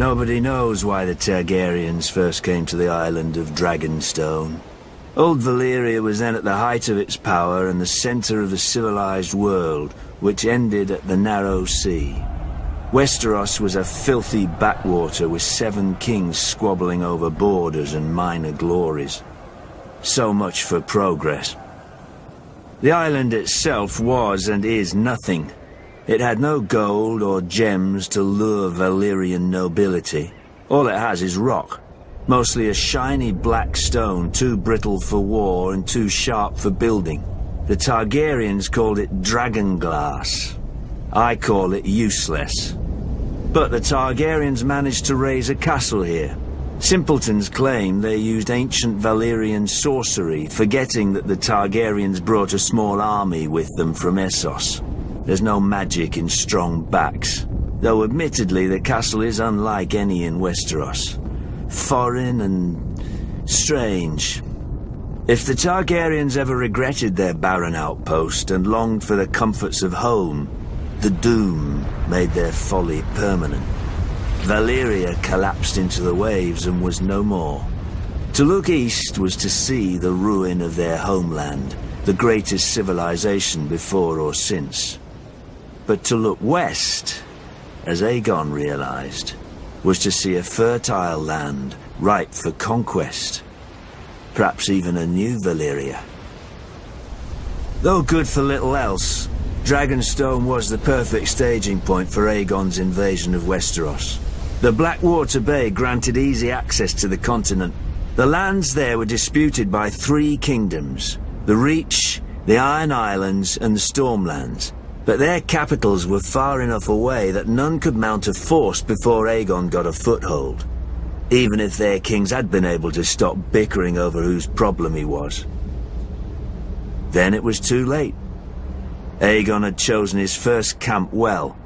Nobody knows why the Targaryens first came to the island of Dragonstone. Old Valyria was then at the height of its power and the center of the civilized world, which ended at the Narrow Sea. Westeros was a filthy backwater with 7 kings squabbling over borders and minor glories. So much for progress. The island itself was and is nothing. It had no gold or gems to lure Valyrian nobility. All it has is rock. Mostly a shiny black stone, too brittle for war and too sharp for building. The Targaryens called it dragon glass. I call it useless. But the Targaryens managed to raise a castle here. Simpletons claim they used ancient Valyrian sorcery, forgetting that the Targaryens brought a small army with them from Essos. There's no magic in strong backs, though admittedly the castle is unlike any in Westeros. Foreign and strange. If the Targaryens ever regretted their barren outpost and longed for the comforts of home, the doom made their folly permanent. Valyria collapsed into the waves and was no more. To look east was to see the ruin of their homeland, the greatest civilization before or since. But to look west, as Aegon realized, was to see a fertile land ripe for conquest. Perhaps even a new Valyria. Though good for little else, Dragonstone was the perfect staging point for Aegon's invasion of Westeros. The Blackwater Bay granted easy access to the continent. The lands there were disputed by 3 kingdoms, the Reach, the Iron Islands and the Stormlands. But their capitals were far enough away that none could mount a force before Aegon got a foothold, even if their kings had been able to stop bickering over whose problem he was. Then it was too late. Aegon had chosen his first camp well,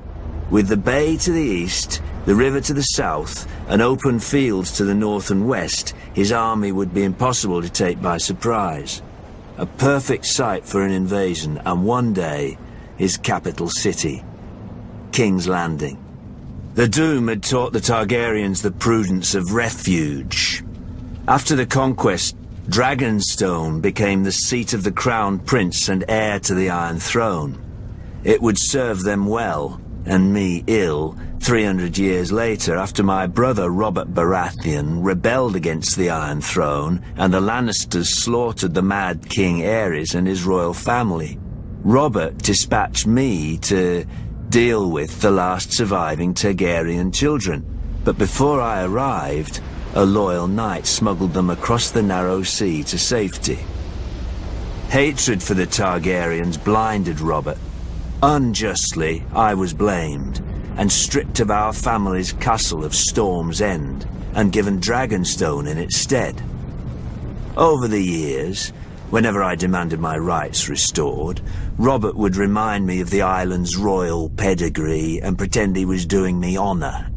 with the bay to the east, the river to the south, and open fields to the north and west. His army would be impossible to take by surprise. A perfect site for an invasion, and one day, his capital city, King's Landing. The Doom had taught the Targaryens the prudence of refuge. After the conquest, Dragonstone became the seat of the crown prince and heir to the Iron Throne. It would serve them well, and me ill, 300 years later, after my brother Robert Baratheon rebelled against the Iron Throne and the Lannisters slaughtered the Mad King Aerys and his royal family. Robert dispatched me to deal with the last surviving Targaryen children, but before I arrived, a loyal knight smuggled them across the Narrow Sea to safety. Hatred for the Targaryens blinded Robert. Unjustly, I was blamed, and stripped of our family's castle of Storm's End, and given Dragonstone in its stead. Over the years, whenever I demanded my rights restored, Robert would remind me of the island's royal pedigree and pretend he was doing me honor,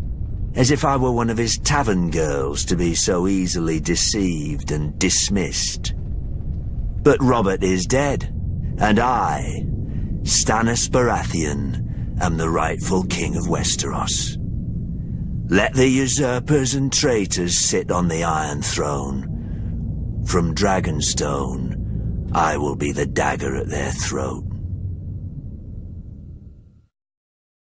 as if I were one of his tavern girls to be so easily deceived and dismissed. But Robert is dead, and I, Stannis Baratheon, am the rightful king of Westeros. Let the usurpers and traitors sit on the Iron Throne. From Dragonstone, I will be the dagger at their throat.